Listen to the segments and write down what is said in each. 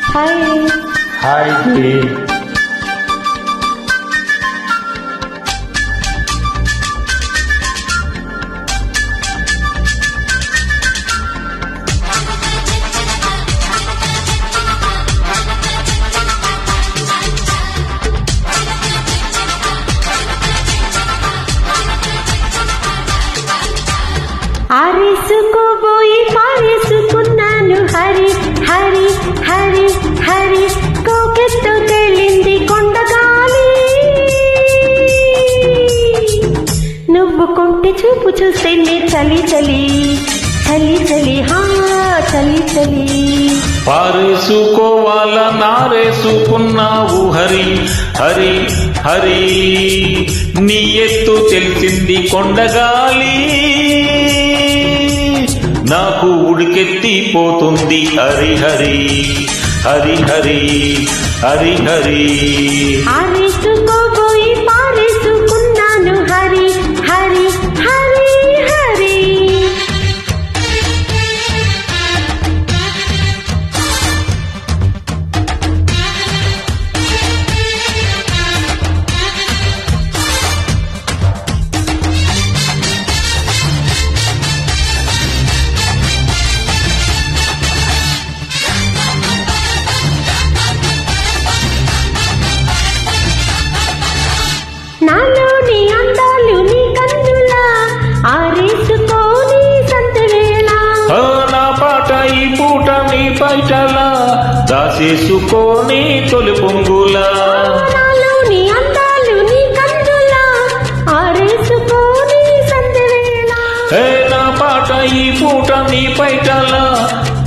hi hi ఆరేసుకోబోయి పారేసుకున్నాను Hari Hari Hari Hari కోకెత్తు తెళ్ళింది కొండగాలి నువ్వు కొంటి చూపు చూస్తే నే చలి చలి చలి చలి హా చలి చలి పారేసుకోవాల నారేసుకున్నావు హరి హరి హరి నీ ఎత్తు తెలిసింది కొండగాలి నాకు ఉడికెత్తిపోతుంది హరి హరి హరి హరి హరి హరి ఆరేసుకోబోయి పారేసుకున్నాను హరి హరి హరి హరి నాలోని అందాలు నీ కన్నులా ఆరేసుకోని సంతవేళ నా పాట ఈ పూట నీ పైటలా దాసేసుకోని తొలి పొంగులా నాలోని అందాలు నీ కన్నులా ఆరేసుకోని సంతవేళ నా పాట ఈ పూట నీ పైటలా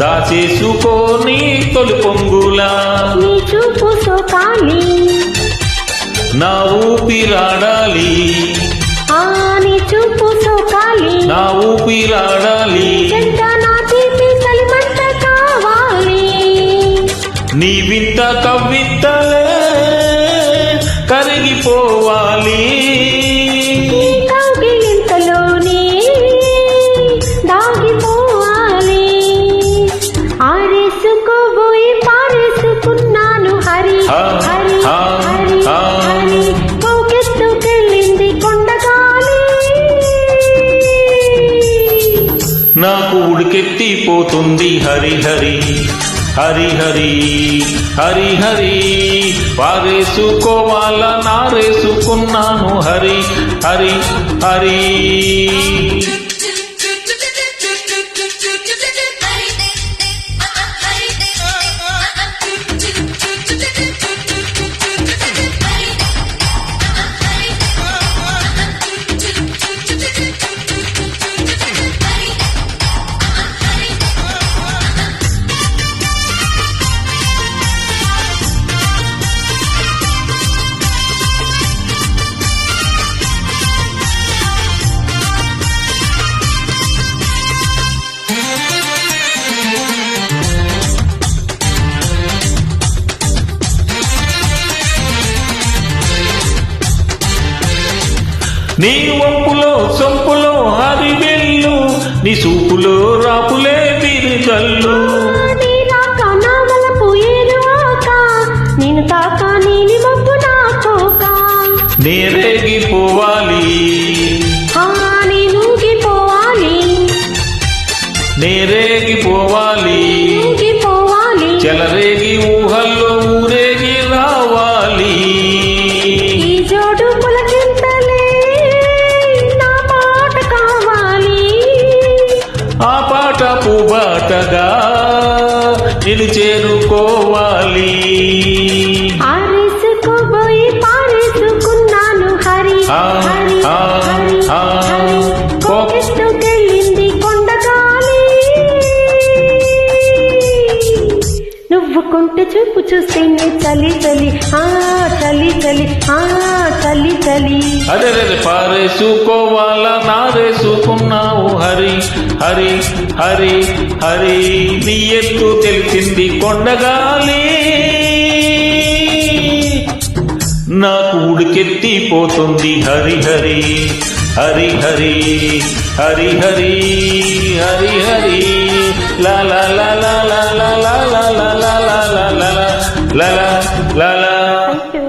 దాసేసుకోని తొలి పొంగులా నీ చూపు సోకాలి నా ఊపిరాడాలి నీ చూపు సోకాలి నా ఊపిరాడాలి జంట నా తీపి కలిమంట కావాలి నీ వింత కవ్వింతలే కరిగిపోవాలి నీ కౌగిలింతలోని దాగిపోవాలి ఆరేసుకోబోయి పారేసుకున్నాను హరి హరి హరి హరి కోకెత్తుకెళ్ళింది కొండగాలి నాకు ఉడికెత్తిపోతుంది హరి హరి హరి హరి హరి హరి పారేసుకోవాల నారేసుకున్నాను హరి హరి హరి నీ వంపులో సొంపులో హరివెల్లు నీ సూపులో రాపులే తిరుగల్లు నీ రాక నా వలపు ఏరువాక నేను తాక నీలి మబ్బు నా కోక నేరేగిపోవాలి నీ నూగిపోవాలి నేరేగిపోవాలి నూగిపోవాలి చెలరేగి ఊహల్లో ఊరేగి రావాలి ఈ జోడు పులకింతలే నా పాట కావాలి ఆ పాట పూబాటగా నిన్ను చేరుకోవాలి ఆరేసుకోబోయి పారేసుకున్నాను హరి హరి హరి హరి కోకెత్తుకెళ్ళింది కొండగాలి నువ్వు కొంటె చూపు చూస్తే నే చలి చలి చలి చలి చలి చలి అరే పారేసుకోవాల నారేసుకున్నావు హరి హరి హరి హరి నీ ఎత్తు తెలిసింది కొండగాలి నాకు ఉడికెత్తిపోతుంది హరి హరి హరి హరి హరి హరి హరి హరి లా లా లా లా లా లా లా లా లా లా లా లా లలా లలా అయ్యో